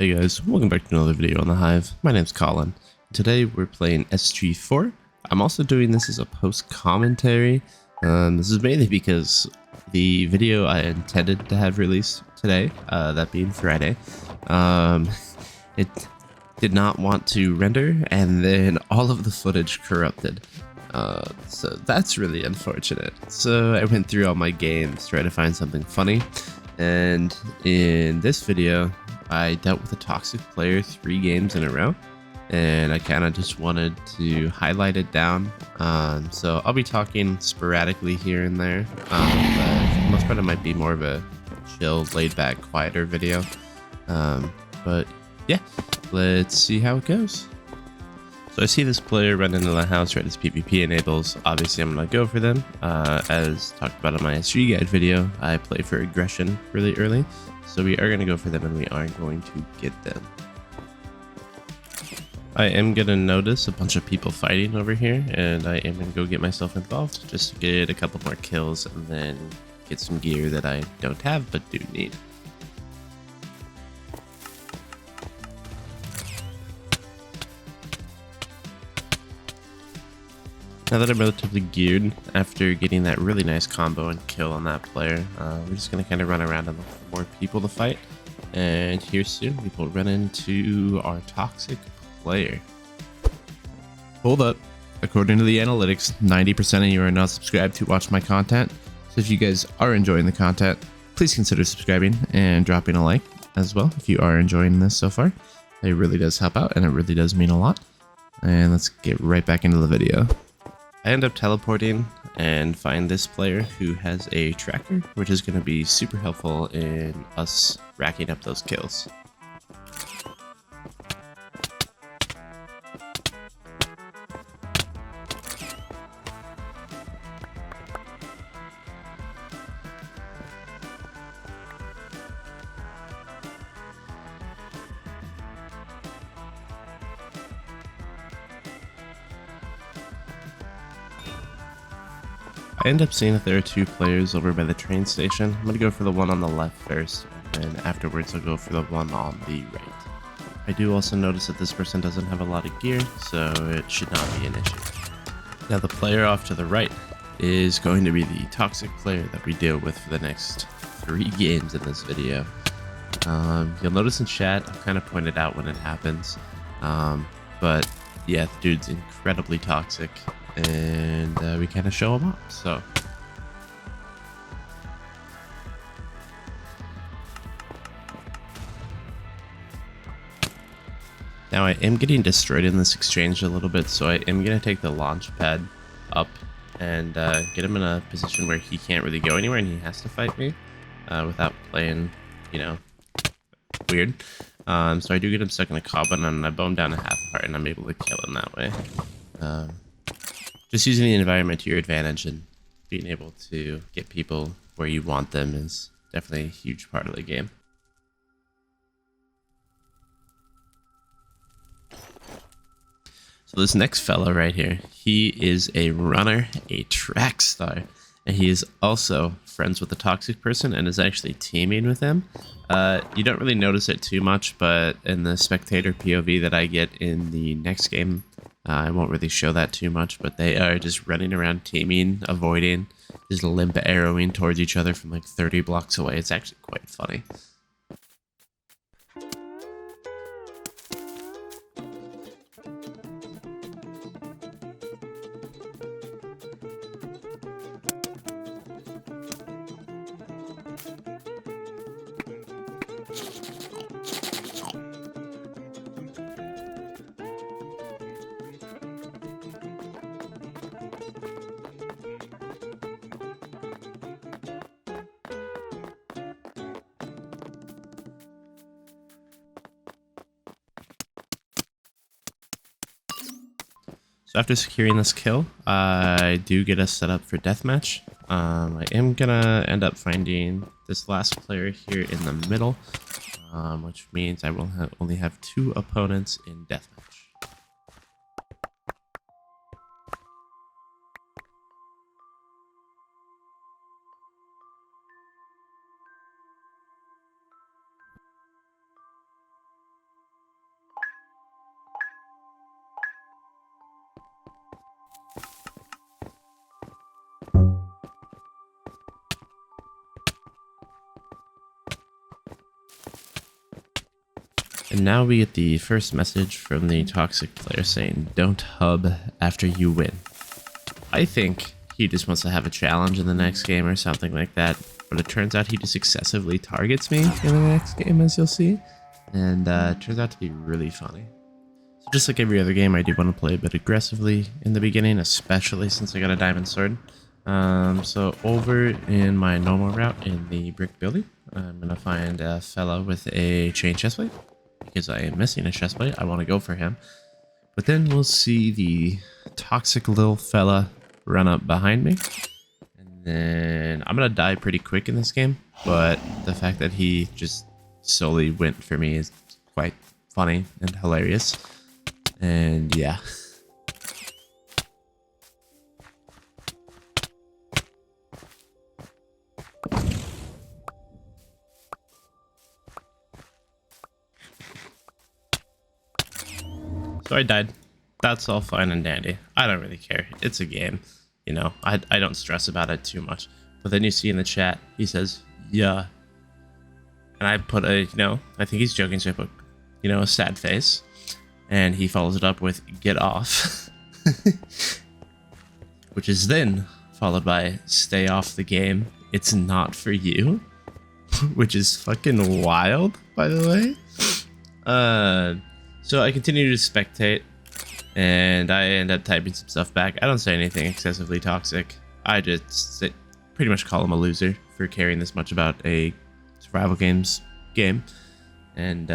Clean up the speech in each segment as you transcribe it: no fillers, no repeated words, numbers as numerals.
Hey guys, welcome back to another video on the Hive. My name's Colin. Today we're playing SG4. I'm also doing this as a post-commentary. This is mainly because the video I intended to have released today, that being Friday, it did not want to render, and then all of the footage corrupted. So that's really unfortunate. So I went through all my games, trying to find something funny, and in this video, I dealt with a toxic player 3 games in a row, and I kind of just wanted to highlight it down. So I'll be talking sporadically here and there, but for the most part it might be more of a chill, laid-back, quieter video. But yeah, let's see how it goes. So I see this player run into the house right as PvP enables. Obviously I'm going to go for them. As talked about in my SG guide video, I play for aggression really early. So we are going to go for them and we are going to get them. I am going to notice a bunch of people fighting over here, and I am going to go get myself involved just to get a couple more kills and then get some gear that I don't have but do need. Now that I'm relatively geared, after getting that really nice combo and kill on that player, we're just going to kind of run around and look for more people to fight. And here soon we will run into our toxic player. Hold up. According to the analytics, 90% of you are not subscribed to watch my content. So if you guys are enjoying the content, please consider subscribing and dropping a like as well if you are enjoying this so far. It really does help out and it really does mean a lot. And let's get right back into the video. I end up teleporting and find this player who has a tracker, which is going to be super helpful in us racking up those kills. I end up seeing that there are 2 players over by the train station. I'm going to go for the one on the left first, and then afterwards I'll go for the one on the right. I do also notice that this person doesn't have a lot of gear, so it should not be an issue. Now the player off to the right is going to be the toxic player that we deal with for the next 3 games in this video. You'll notice in chat, I've kind of pointed out when it happens, but yeah, the dude's incredibly toxic. And we kind of show them up. So now I am getting destroyed in this exchange a little bit, so I am going to take the launch pad up and get him in a position where he can't really go anywhere and he has to fight me without playing, you know, weird. So I do get him stuck in a cobbin and I bow him down a half heart and I'm able to kill him that way. Just using the environment to your advantage and being able to get people where you want them is definitely a huge part of the game. So this next fella right here, he is a runner, a track star, and he is also friends with the toxic person and is actually teaming with him. You don't really notice it too much, but in the spectator POV that I get in the next game, I won't really show that too much, but they are just running around teaming, avoiding, just limp arrowing towards each other from like 30 blocks away. It's actually quite funny. So after securing this kill, I do get us set up for deathmatch. I am gonna end up finding this last player here in the middle, which means I will only have 2 opponents in deathmatch. And now we get the first message from the toxic player saying, "Don't hub after you win." I think he just wants to have a challenge in the next game or something like that, but it turns out he just excessively targets me in the next game, as you'll see, and it turns out to be really funny. So just like every other game, I do want to play a bit aggressively in the beginning, especially since I got a diamond sword. So over in my normal route in the brick building, I'm gonna find a fella with a chain chestplate because I am missing a chestplate. I want to go for him, but then we'll see the toxic little fella run up behind me, and then I'm gonna die pretty quick in this game. But the fact that he just solely went for me is quite funny and hilarious, and yeah. So I died. That's all fine and dandy. I don't really care. It's a game. You know, I don't stress about it too much. But then you see in the chat, he says, "Yeah." And I put a, I think he's joking, so I put, a sad face. And he follows it up with, "Get off." Which is then followed by, "Stay off the game. It's not for you." Which is fucking wild, by the way. So I continue to spectate, and I end up typing some stuff back. I don't say anything excessively toxic. I just pretty much call him a loser for caring this much about a survival game. And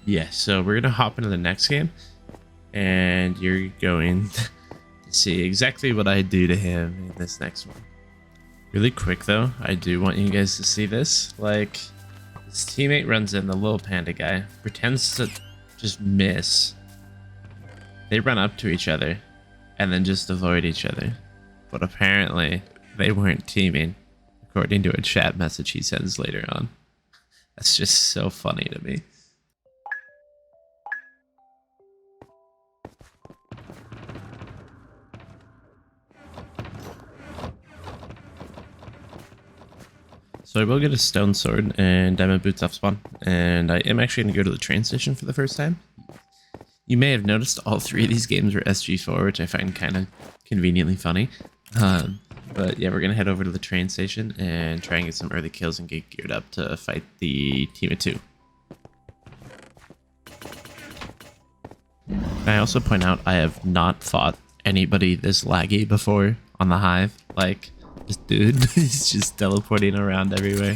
yeah, so we're gonna hop into the next game, and you're going to see exactly what I do to him in this next one. Really quick though, I do want you guys to see this. Like, his teammate runs in, the little panda guy, pretends to just miss. They run up to each other and then just avoid each other. But apparently they weren't teaming, according to a chat message he sends later on. That's just so funny to me. So I will get a stone sword and diamond boots off spawn, and I am actually going to go to the train station for the first time. You may have noticed all three of these games are SG4, which I find kind of conveniently funny. But yeah, we're going to head over to the train station and try and get some early kills and get geared up to fight the team of two. And I also point out I have not fought anybody this laggy before on the Hive. Like, this dude is just teleporting around everywhere.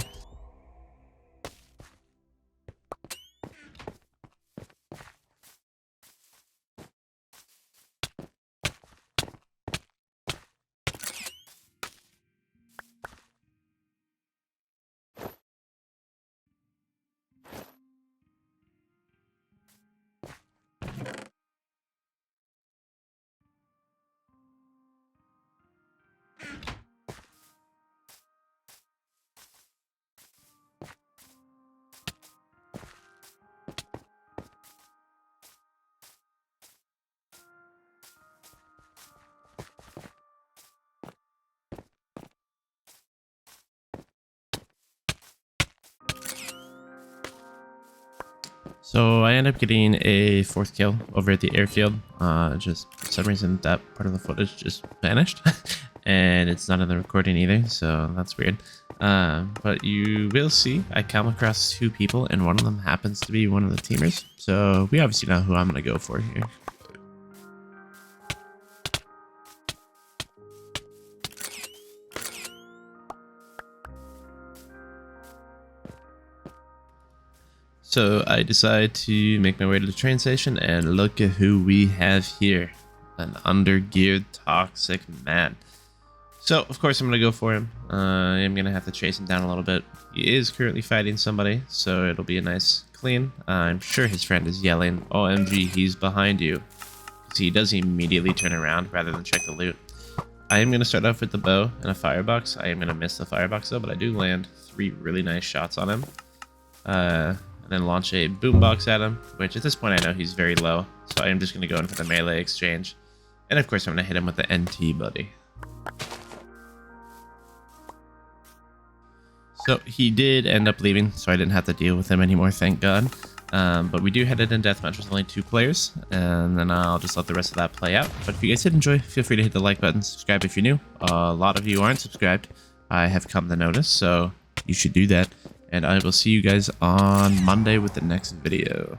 So I end up getting a 4th kill over at the airfield. Just for some reason that part of the footage just vanished. And it's not in the recording either, so that's weird. But you will see I come across 2 people, and one of them happens to be one of the teamers. So we obviously know who I'm going to go for here. So I decide to make my way to the train station, and look at who we have here. An undergeared toxic man. So of course I'm going to go for him. I'm going to have to chase him down a little bit. He is currently fighting somebody, so it'll be a nice clean. I'm sure his friend is yelling, "OMG, he's behind you." So he does immediately turn around rather than check the loot. I am going to start off with the bow and a firebox. I am going to miss the firebox though, but I do land 3 really nice shots on him. And then launch a boombox at him, which at this point I know he's very low, so I am just going to go in for the melee exchange. And of course I'm going to hit him with the NT buddy. So he did end up leaving, so I didn't have to deal with him anymore, thank God. But we do head it in deathmatch with only 2 players, and then I'll just let the rest of that play out. But if you guys did enjoy, feel free to hit the like button, subscribe if you're new. A lot of you aren't subscribed, I have come to notice, so you should do that. And I will see you guys on Monday with the next video.